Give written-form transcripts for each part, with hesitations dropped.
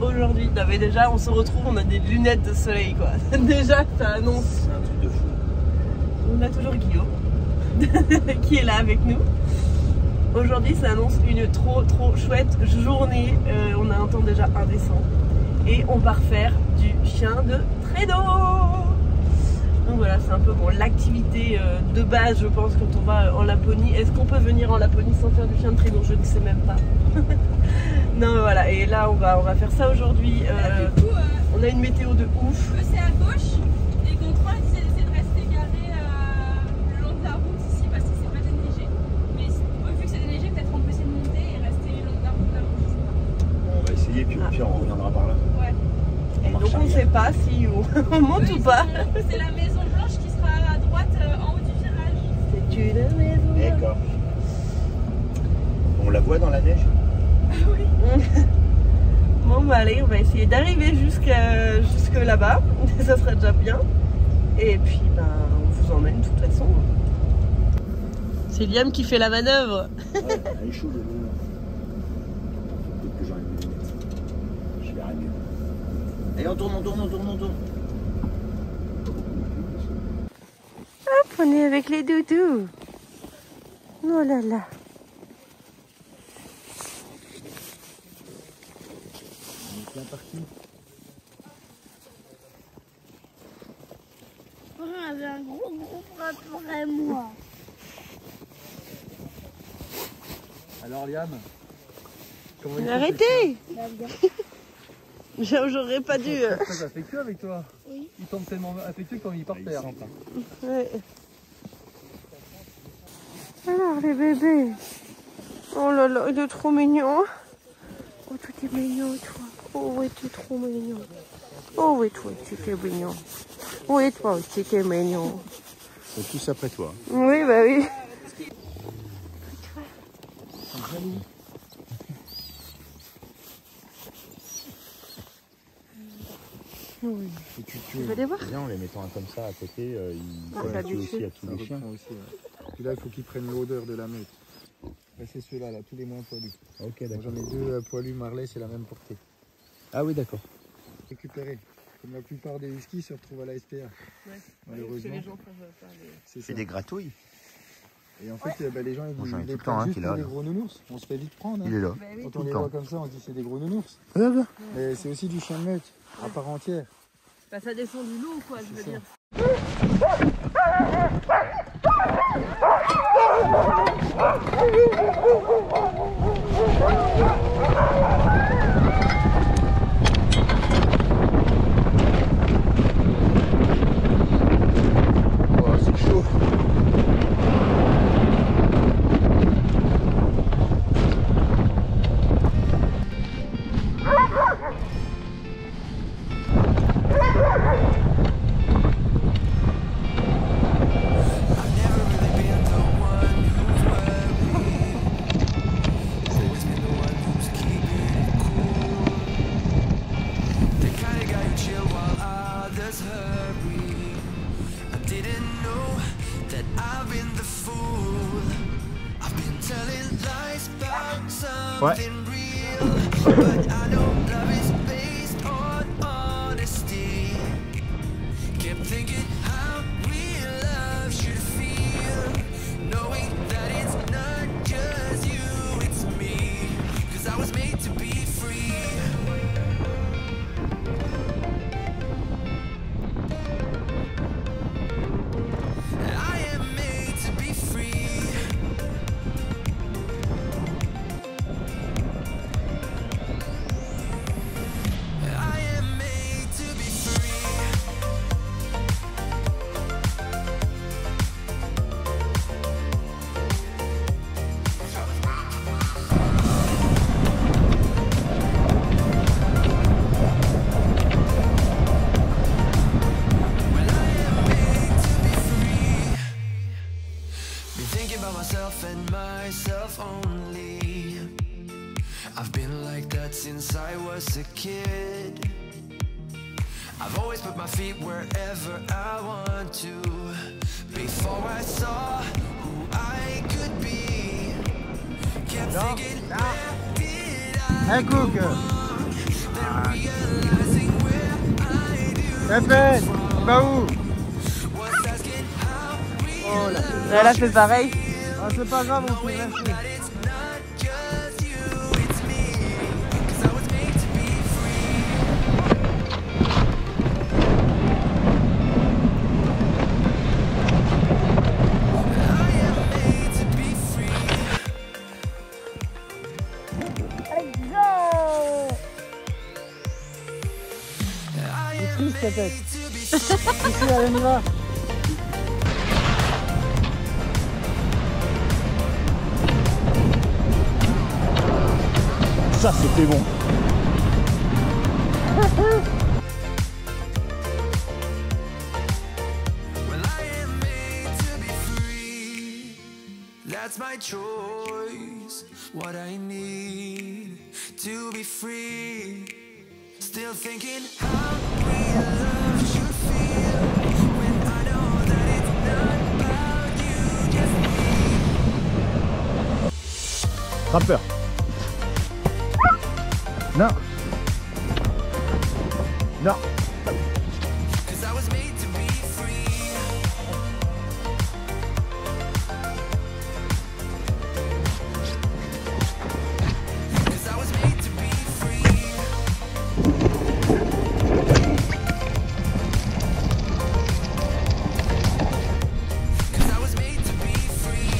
Aujourd'hui, mais déjà on se retrouve, on a des lunettes de soleil quoi. Déjà ça annonce. C'est un truc de fou. On a toujours Guillaume qui est là avec nous. Aujourd'hui ça annonce une trop chouette journée. On a un temps déjà indécent. Et on part faire du chien de traîneau. Donc voilà, c'est un peu bon, l'activité de base je pense quand on va en Laponie. Est-ce qu'on peut venir en Laponie sans faire du chien de traîneau? Je ne sais même pas. Non voilà, et là on va faire ça aujourd'hui. On a une météo de ouf. C'est à gauche, les contrôles c'est de rester garé le long de la route ici parce que c'est pas déneigé. Mais vu que c'est déneigé, peut-être on peut essayer de monter et rester le long de la route. Bon, on va essayer, puis au pire on reviendra par là. Ouais. Et donc on ne sait pas si on monte ou pas. C'est la maison blanche qui sera à droite en haut du virage. C'est une maison. D'accord. On la voit dans la neige? Oui. Bon bah allez, on va essayer d'arriver jusque là-bas. Ça sera déjà bien. Et puis ben on vous emmène de toute façon. C'est Liam qui fait la manœuvre. Ouais, elle est chaude. Peut-être que j'aurais mis les lunettes. Je verrai mieux. Allez, on tourne. Hop, on est avec les doudous. Oh là là. On est bien parti. J'avais un gros bras après moi. Alors Liam, comment Arrêtez. J'aurais pas dû. Ça fait que avec toi. Oui. Il tombe tellement affectueux qu'il est par terre. Ouais. Alors les bébés. Oh là là, il est trop mignon. Oh tout est mignon toi. Oh oui, tu es trop mignon. Oh oui, toi tu es mignon. Oui, toi aussi tu es mignon. C'est tous après toi. Oui, bah oui. Oui. Tu veux les voir? Bien, en les mettant comme ça à côté, ils ça collent du aussi fait. à tous les chiens. Aussi, ouais. Puis là, il faut qu'ils prennent l'odeur de la meute. Là, c'est ceux-là, là, tous les moins poilus. Ok, Moi, d'accord. j'en ai deux poilus Marley, c'est la même portée. Ah oui, d'accord. Récupérés. Comme la plupart des huskies se retrouvent à la SPA. Ouais. Malheureusement. C'est C'est ça. des gratouilles. Et en fait, les gens, Moi, j'en ai ils tout les le temps, prennent hein, juste qui est pour là, des là. gros nounours. On se fait vite prendre. Il est là. Quand tout on le les temps. voit comme ça, on se dit c'est des gros nounours. Ah bah. Mais c'est aussi du chien de meute, à part entière. Bah ça descend du lot quoi, je veux C'est dire. Oh, c'est chaud. Ouais. since I was a kid. I've always put my feet wherever I want to. Before I saw who I could be, kept thinking, where did Un cook. Répète, il va où? Oh là. Elle a fait pareil. Ah, c'est pas grave, on peut rester. Peut-être. Ici, allez, on y va. Ça, c'était bon. That's my choice, what I need to be free. Still thinking how real love should feel when I know that it's not about you, just me. Trappeur. Non. Non. Cause I was made to be free. Cause I was made to be free. Cause I was made to be free.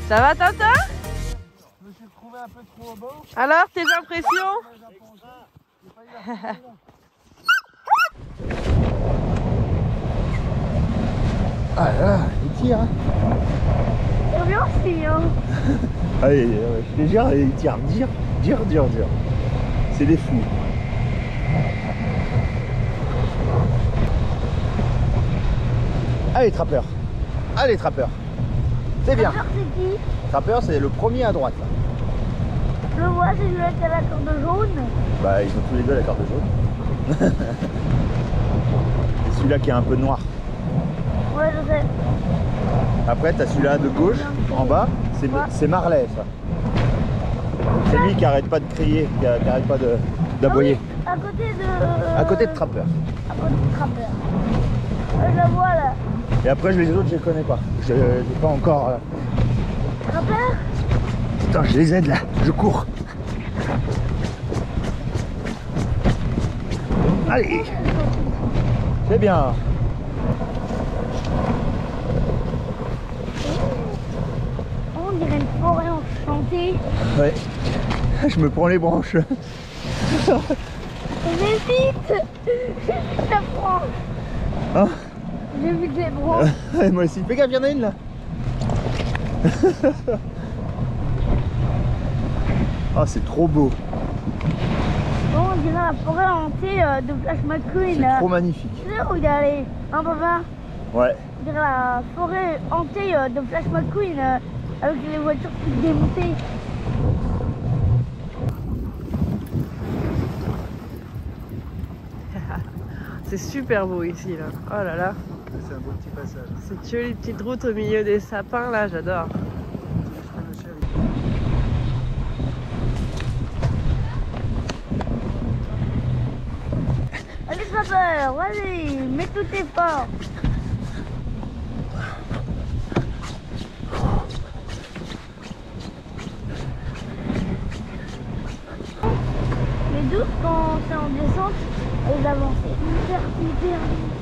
Ça va, Tintin? Je me suis retrouvé un peu trop au bord. Alors, tes impressions? Ah là, il tire. Hein. C'est bien aussi, hein. Allez, je te jure, il tire dur. C'est des fous. Allez, trappeur. Allez, trappeur. C'est bien. Alors, c'est qui? Trappeur, c'est le premier à droite. Là. Je le vois, c'est celui qui a la corde jaune. Bah, ils ont tous les deux la carte jaune. Et celui-là qui est un peu noir. Ouais, je sais. Après, t'as celui-là de gauche, en bas. C'est Marley, ça. C'est lui qui arrête pas de crier, qui arrête pas d'aboyer. Ah oui, à côté de... À côté de trappeur. À côté de trappeur. Je la vois, là. Et après, les autres, je les connais pas. J'ai pas encore... Trappeur? Putain, je les aide là, je cours. Allez. C'est bien. On dirait une forêt enchantée. Ouais. Je me prends les branches. Mais vite! La branche! Hein? J'ai vu les branches. Ouais, moi aussi. Fais gaffe, il y en a une là. Oh, c'est trop beau. Bon, on dirait la forêt hantée de Flash McQueen. C'est trop magnifique. Tu sais où il est allé? Un papa? Ouais. On dirait la forêt hantée de Flash McQueen avec les voitures qui se démontaient. C'est super beau ici, là. Oh là là. C'est un beau petit passage. Cette jolie petite route au milieu des sapins, là, j'adore. Allez, trappeur, vas-y, mets tout tes forces. Mais douce quand c'est en descente et d'avancer. Hyper vite.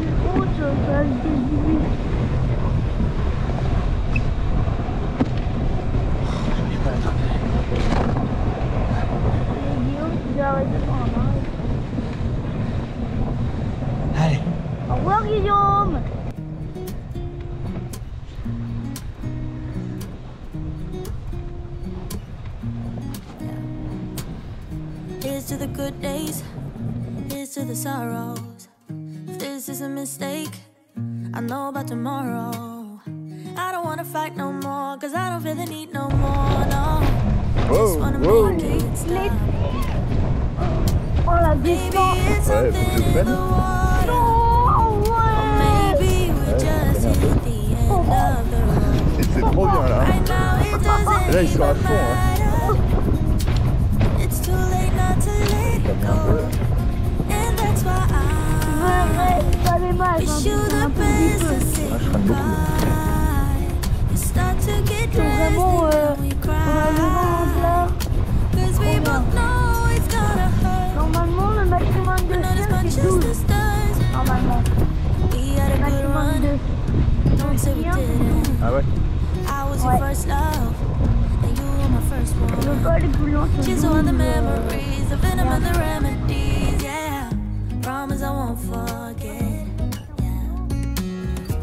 Plus haute, ça va le désirer. Allez. Au revoir Guillaume. Here's to the good days, here's to the sorrows. If this is a mistake, I know about tomorrow. I don't wanna fight no more, cause I don't feel the need no more, no. Just wanna make it stop. Oh la descends. Ouais, faut que je prenne. C'est trop bien là. Et là ils sont à fond. Hein. Pas les matchs, un petit peu. Ah, je freine beaucoup. C'est vraiment on a le ventre là. Normalement le maximum de sel c'est 12. Normalement. Le maximum de Ah ouais. Ouais. Je veux pas aller plus loin sur She's le all the dos, memories, the venom and the remedies, yeah. Promise I won't forget, yeah.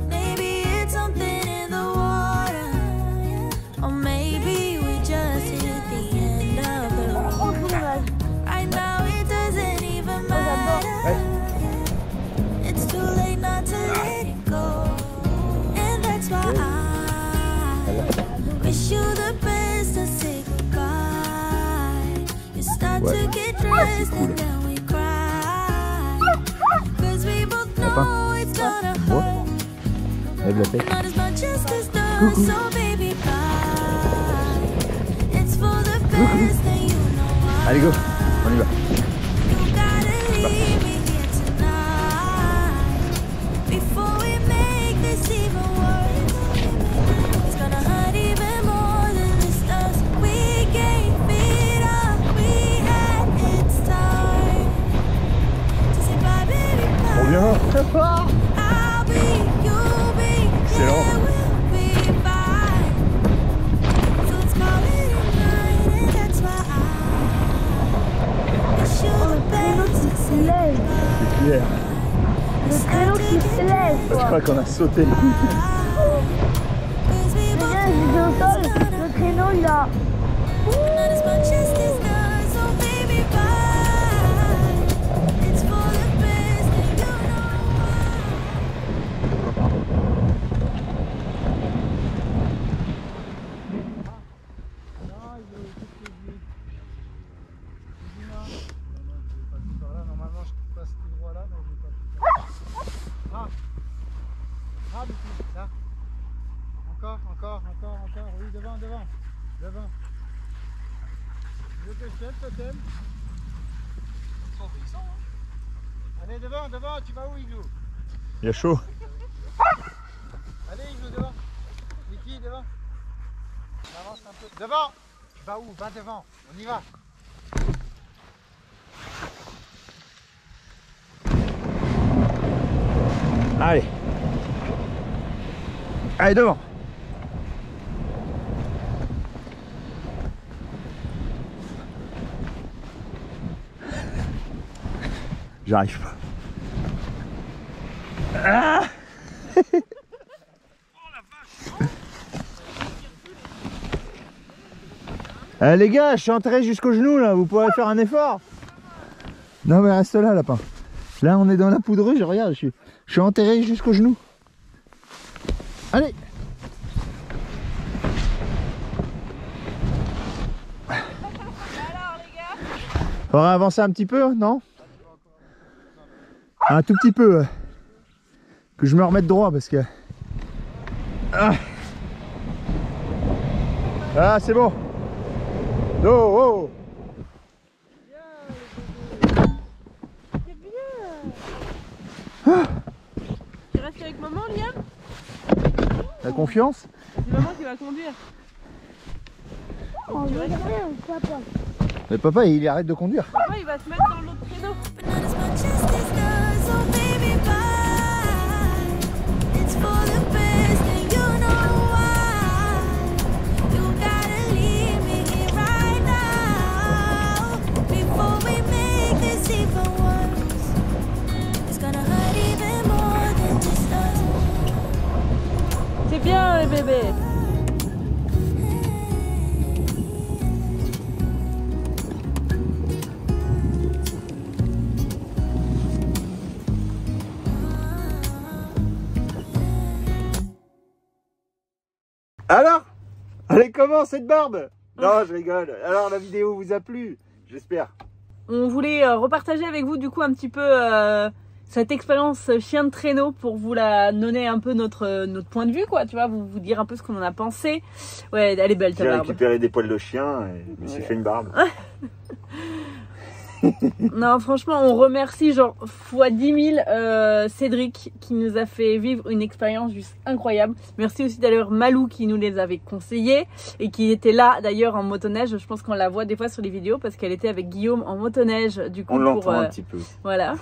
Maybe it's something in the water, yeah. Or maybe we just hit the end of the road. Oh, dommage. Right now it doesn't even matter, yeah. It's too late not to let it go. And that's why I wish you the best and say goodbye. You start to get dressed and then we cry. Cause we both know it's gonna hurt. Lève la tête. Not as much as this does, so baby bye. It's for the best and you know why. Allez go, on y va. You gotta leave me here tonight before we make this even worse. It's gonna hurt even more than this does. We gave it up, we had its time to say bye, baby, On bye. vient. I'll be, you'll be, Excellent. yeah, we'll be fine. So let's call it a night, and that's why I wish you the best and say lève. C'est fier. Le traîneau qui se lève Je quoi. crois qu'on a sauté. Regarde, j'étais au sol. Le traîneau il a. Not as much as this does, so baby bye. It's for the best and you know why. Normalement, je passe tout droit là, mais je vais pas. Ah, depuis, là. Encore. Oui, devant. Je te tiens, totem. Ils sont obéissants, hein. Allez, devant, tu vas où, Igloo? Il y a chaud. Allez, Igloo, devant. Niki, devant. On avance un peu. Devant. Tu vas où? Va devant. On y va. Allez. Allez devant. J'arrive pas. Ah. Les gars, je suis enterré jusqu'au genou là, vous pourrez faire un effort. Non mais reste là, lapin. Là on est dans la poudreuse, regarde, je suis enterré jusqu'au genou. Allez. Alors les gars, Faudra avancer un petit peu, non? Un tout petit peu. Que je me remette droit parce que... Ah, c'est bon. Oh, oh. c'est bien. Tu restes avec maman, Liam? T'as confiance? C'est maman qui va conduire. On veut rien, papa. Mais papa, il arrête de conduire. Papa, il va se mettre dans l'autre traîneau. But not as much as this does, so baby bye. It's for the best and you know why. You gotta leave me here right now before we make this even worse. It's gonna hurt even more than this does. C'est bien, les bébés. Alors? Allez, comment cette barbe? Non, je rigole. Alors, la vidéo vous a plu? J'espère. on voulait repartager avec vous du coup un petit peu cette expérience chien de traîneau pour vous la donner un peu notre point de vue, quoi, tu vois, vous dire un peu ce qu'on en a pensé. Ouais, elle est belle ta J'ai barbe. récupéré des poils de chien et je me suis fait une barbe. Non, franchement, on remercie genre fois 10 000 Cédric qui nous a fait vivre une expérience juste incroyable. Merci aussi d'ailleurs Malou qui nous les avait conseillés et qui était là d'ailleurs en motoneige. Je pense qu'on la voit des fois sur les vidéos parce qu'elle était avec Guillaume en motoneige. Du coup, On l'entend un petit peu. Voilà.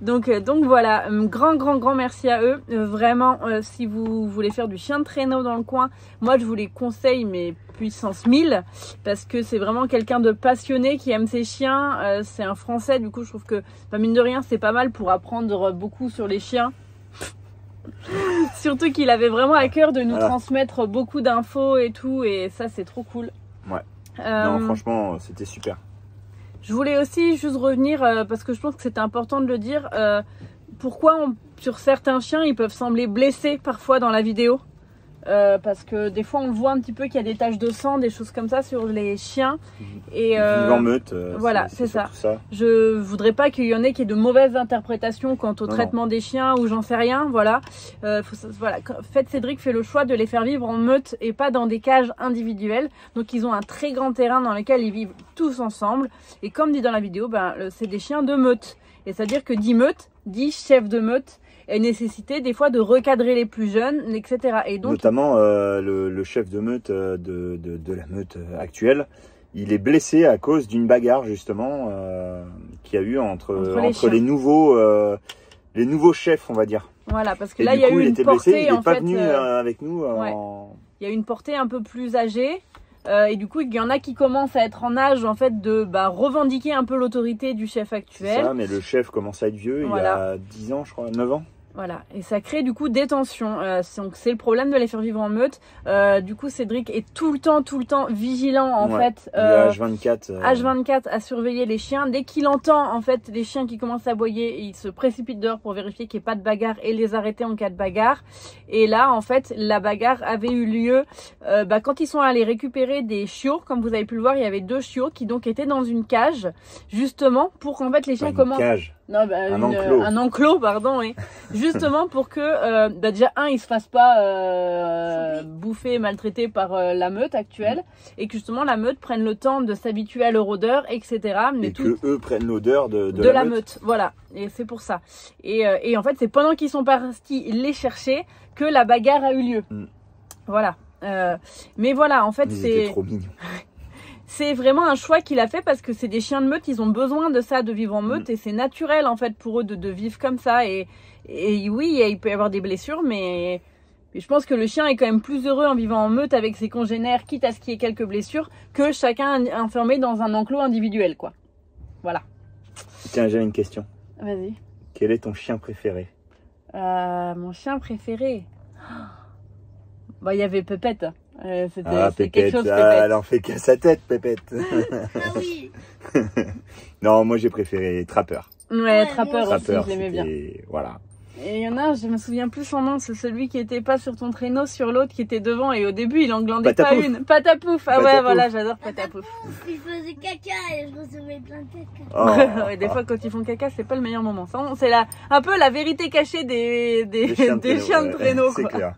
donc voilà, grand merci à eux. Vraiment, si vous voulez faire du chien de traîneau dans le coin, moi je vous les conseille, mais puissance 1000, parce que c'est vraiment quelqu'un de passionné qui aime ses chiens. C'est un Français, du coup je trouve que mine de rien c'est pas mal pour apprendre beaucoup sur les chiens. Surtout qu'il avait vraiment à cœur de nous transmettre beaucoup d'infos et tout, et ça c'est trop cool. Ouais. Non, franchement c'était super. Je voulais aussi juste revenir, parce que je pense que c'était important de le dire, pourquoi sur certains chiens ils peuvent sembler blessés parfois dans la vidéo. Parce que des fois on le voit un petit peu qu'il y a des taches de sang, des choses comme ça sur les chiens. Et vivent en meute, voilà, c'est ça. Je voudrais pas qu'il y en ait qui aient de mauvaises interprétations quant au traitement des chiens ou j'en sais rien. Voilà. Voilà. Cédric fait le choix de les faire vivre en meute et pas dans des cages individuelles. Donc ils ont un très grand terrain dans lequel ils vivent tous ensemble. Et comme dit dans la vidéo, c'est des chiens de meute. Et c'est-à-dire que dit meute, dit chef de meute. Et nécessité des fois de recadrer les plus jeunes, etc. Et donc, notamment le chef de meute de la meute actuelle, il est blessé à cause d'une bagarre justement qu'il y a eu entre les nouveaux chefs, on va dire. Voilà, parce que là il y a eu une portée, il n'est pas venu avec nous. Ouais. Il y a eu une portée un peu plus âgée. Et du coup, il y en a qui commencent à être en âge en fait de revendiquer un peu l'autorité du chef actuel. C'est ça, mais le chef commence à être vieux, il a 10 ans je crois, 9 ans. Voilà, et ça crée du coup des tensions. Donc c'est le problème de les faire vivre en meute. Du coup, Cédric est tout le temps vigilant en fait. H24 à surveiller les chiens. Dès qu'il entend en fait les chiens qui commencent à aboyer, il se précipite dehors pour vérifier qu'il n'y ait pas de bagarre et les arrêter en cas de bagarre. Et là, en fait, la bagarre avait eu lieu quand ils sont allés récupérer des chiots. Comme vous avez pu le voir, il y avait 2 chiots qui donc étaient dans une cage, justement pour qu'en fait les chiens commencent. Non, un enclos, pardon, oui. Justement pour que déjà ils se fassent pas bouffer, maltraiter par la meute actuelle, et que justement la meute prenne le temps de s'habituer à leur odeur, etc. Mais et que eux prennent l'odeur de la meute. Voilà, et c'est pour ça. Et en fait c'est pendant qu'ils sont partis les chercher que la bagarre a eu lieu. Voilà. Mais voilà, en fait c'est trop mignon. C'est vraiment un choix qu'il a fait parce que c'est des chiens de meute, ils ont besoin de ça, de vivre en meute, et c'est naturel en fait pour eux de vivre comme ça. Et oui, il peut y avoir des blessures, mais je pense que le chien est quand même plus heureux en vivant en meute avec ses congénères, quitte à ce qu'il y ait quelques blessures, que chacun enfermé dans un enclos individuel, quoi. Voilà. Tiens, j'ai une question. Vas-y. Quel est ton chien préféré? Mon chien préféré, il y avait Pépette. Pépette, quelque chose, elle en fait qu'à sa tête, Pépette. Ah oui. Non, moi j'ai préféré Trapper. Ouais, Trapper aussi, Trapper, je l'aimais bien. Voilà. Et il y en a, je me souviens plus son nom, c'est celui qui était pas sur ton traîneau, sur l'autre qui était devant, et au début il englandait pas une. Patapouf. Ah ouais, voilà, j'adore Patapouf. Il faisait caca et je recevais plein de caca. Ouais, des fois quand ils font caca, c'est pas le meilleur moment. C'est un peu la vérité cachée des chiens de traîneau. C'est clair.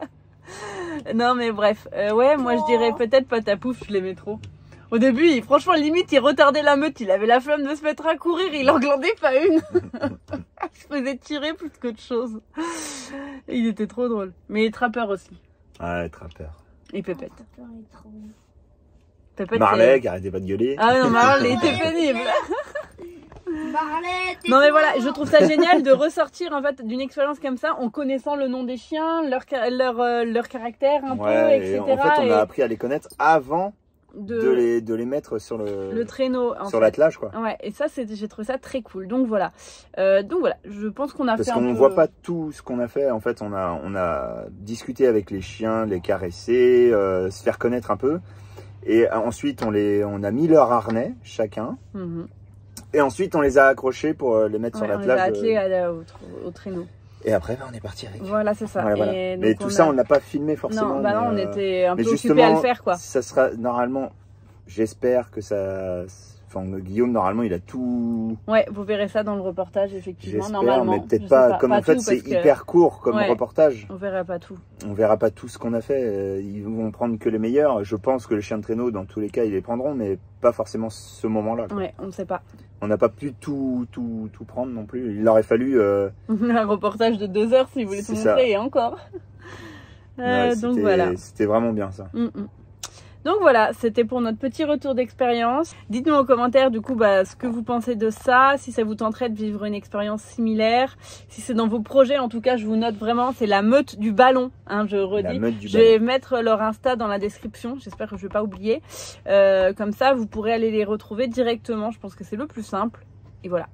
Non mais bref, ouais, moi je dirais peut-être Patapouf, je l'aimais trop. Au début, franchement, limite, il retardait la meute, il avait la flemme de se mettre à courir, il englandait pas une. Il se faisait tirer plus qu'autre chose. Il était trop drôle. Mais Trapper aussi. Ouais, Trapper. Et Pépette. Marley, qui arrêtait pas de gueuler. Ah non, Marley, il était pénible. Non mais voilà, je trouve ça génial de ressortir en fait d'une expérience comme ça en connaissant le nom des chiens, leur caractère un peu, etc. Et en fait, on a appris à les connaître avant de les mettre sur le traîneau, sur l'attelage, quoi. Ouais, et ça j'ai trouvé ça très cool. Donc voilà, je pense qu'on a fait un peu... Parce qu'on voit pas tout ce qu'on a fait. En fait, on a discuté avec les chiens, les caresser, se faire connaître un peu. Et ensuite, on a mis leur harnais chacun. Et ensuite, on les a accrochés pour les mettre sur l'attelage. On les a attelés au traîneau. Et après, on est parti avec. Voilà, c'est ça. Ouais, voilà. Mais tout ça, on l'a pas filmé forcément. Non, on était un peu occupés à le faire, quoi. Ça sera normalement, j'espère que ça Enfin, Guillaume, normalement, il a tout. Ouais, vous verrez ça dans le reportage, effectivement, J'espère, normalement. mais peut-être Je sais pas. Comme en fait, tout, c'est parce que hyper court comme Ouais. reportage. On verra pas tout. On verra pas tout ce qu'on a fait. Ils vont prendre que les meilleurs. Je pense que le chien de traîneau, dans tous les cas, ils les prendront, mais pas forcément ce moment-là. Quoi. Ouais, on ne sait pas. On n'a pas pu tout prendre non plus. Il aurait fallu. Un reportage de 2 heures si vous voulez tout C'est ça. montrer, et encore. Ouais, Donc c'était- voilà. C'était vraiment bien ça. Donc voilà, c'était pour notre petit retour d'expérience. Dites-nous en commentaire du coup ce que vous pensez de ça, si ça vous tenterait de vivre une expérience similaire, si c'est dans vos projets. En tout cas, je vous note vraiment, c'est la meute du ballon, hein, je La redis. meute du Je vais ballon. mettre leur Insta dans la description, j'espère que je ne vais pas oublier. Comme ça, vous pourrez aller les retrouver directement, je pense que c'est le plus simple. Et voilà.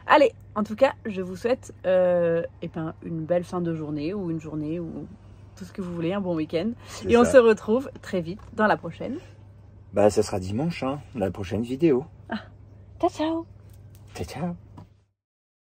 Allez, en tout cas, je vous souhaite une belle fin de journée ou une journée ou tout ce que vous voulez, un bon week-end. C'est Et on ça. se retrouve très vite dans la prochaine. Bah, ça sera dimanche, hein, la prochaine vidéo. Ciao, ciao! Ciao, ciao.